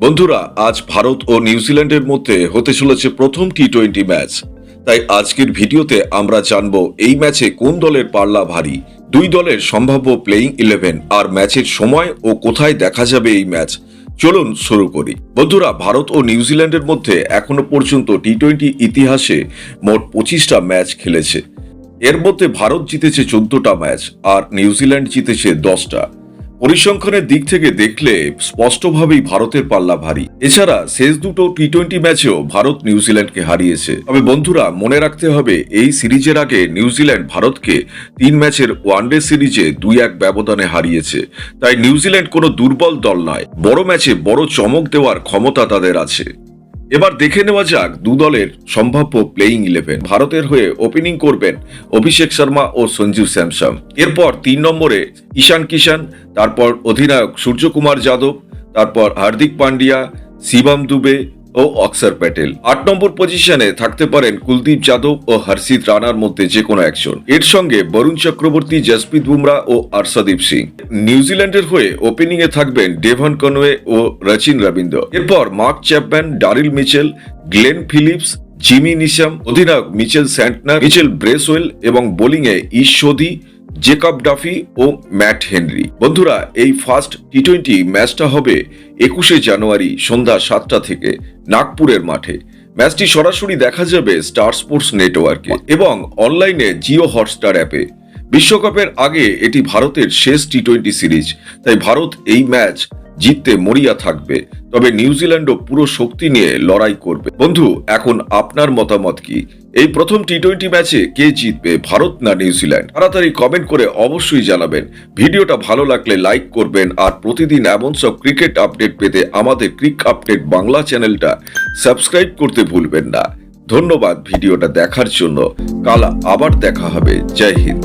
বন্ধুরা, আজ ভারত ও নিউজিল্যান্ডের মধ্যে হতে চলেছে প্রথম টি-20 ম্যাচ। তাই আজকের ভিডিওতে আমরা জানবো এই ম্যাচে কোন দলের পাল্লা ভারী, দুই দলের সম্ভাব্য প্লেইং 11 আর ম্যাচের সময় ও কোথায় দেখা যাবে এই ম্যাচ। চলুন শুরু করি। বন্ধুরা, ভারত ও নিউজিল্যান্ডের মধ্যে এখনো পর্যন্ত টি-20 ইতিহাসে মোট 25টা ম্যাচ খেলেছে। এর মধ্যে ভারত জিতেছে 14টা ম্যাচ আর নিউজিল্যান্ড জিতেছে 10টা। পরিসংখ্যানের দিক থেকে দেখলে স্পষ্টভাবেই ভারতের পাল্লা ভারী। এছাড়া শেষ দুটো টি-20 ম্যাচেও ভারত নিউজিল্যান্ডকে হারিয়েছে। তবে বন্ধুরা, মনে রাখতে হবে এই সিরিজের আগে নিউজিল্যান্ড ভারতকে 3 ম্যাচের ওয়ানডে সিরিজে 2-1 ব্যবধানে হারিয়েছে। তাই নিউজিল্যান্ড কোনো দুর্বল দল নয়, বড় ম্যাচে বড় চমক দেওয়ার ক্ষমতা তাদের আছে। এবার দেখে নেওয়া যাক দু দলের সম্ভাব্য প্লেইং 11। ভারতের হয়ে ওপেনিং করবেন অভিষেক শর্মা ও সঞ্জু স্যামসন। এরপর 3 নম্বরে ঈশান কিষান, তারপর অধিনায়ক সূর্যকুমার যাদব, তারপর হার্দিক পান্ডিয়া, শিবম দুবে ও অক্ষর প্যাটেল। 8 নম্বর পজিশনে থাকতে পারেন কুলদীপ যাদব ও হর্ষিত রানার মধ্যে যে কোনো একজন। এর সঙ্গে বরুণ চক্রবর্তী, জসপ্রীত বুমরা ও অর্শদীপ সিং। নিউজিল্যান্ডের হয়ে ওপেনিং এ থাকবেন ডেভন কনওয়ে ও রচিন রবীন্দ্র। এরপর mark Chapman, ডারিল Mitchell, Glenn Phillips, Jimmy Neesham, অধিনায়ক মিচেল স্যান্টনার, মিচেল ব্রেসওয়েল এবং বোলিং এ ঈশ্বদী, জেকব ডাফি ও ম্যাট হেনরি। বন্ধুরা, এই ফার্স্ট টি-20 ম্যাচটা হবে 21শে জানুয়ারি সন্ধ্যা 7টা থেকে নাগপুরের মাঠে। ম্যাচটি সরাসরি দেখা যাবে স্টার স্পোর্টস নেটওয়ার্কে এবং অনলাইনে জিও হটস্টার অ্যাপে। বিশ্বকাপের আগে এটি ভারতের শেষ টি-20 সিরিজ, তাই ভারত এই ম্যাচ জিততে মরিয়া থাকবে। তবে নিউজিল্যান্ডও পুরো শক্তি নিয়ে লড়াই করবে। বন্ধু, এখন আপনার মতামত কি? এই প্রথম টি-20 ম্যাচে কে জিতবে, ভারত না নিউজিল্যান্ড? তাড়াতাড়ি কমেন্ট করে অবশ্যই জানাবেন। ভিডিওটা ভালো লাগলে লাইক করবেন আর প্রতিদিন এমন সব ক্রিকেট আপডেট পেতে আমাদের ক্রিক আপডেট বাংলা চ্যানেলটা সাবস্ক্রাইব করতে ভুলবেন না। ধন্যবাদ ভিডিওটা দেখার জন্য। কাল আবার দেখা হবে। জয় হিন্দ।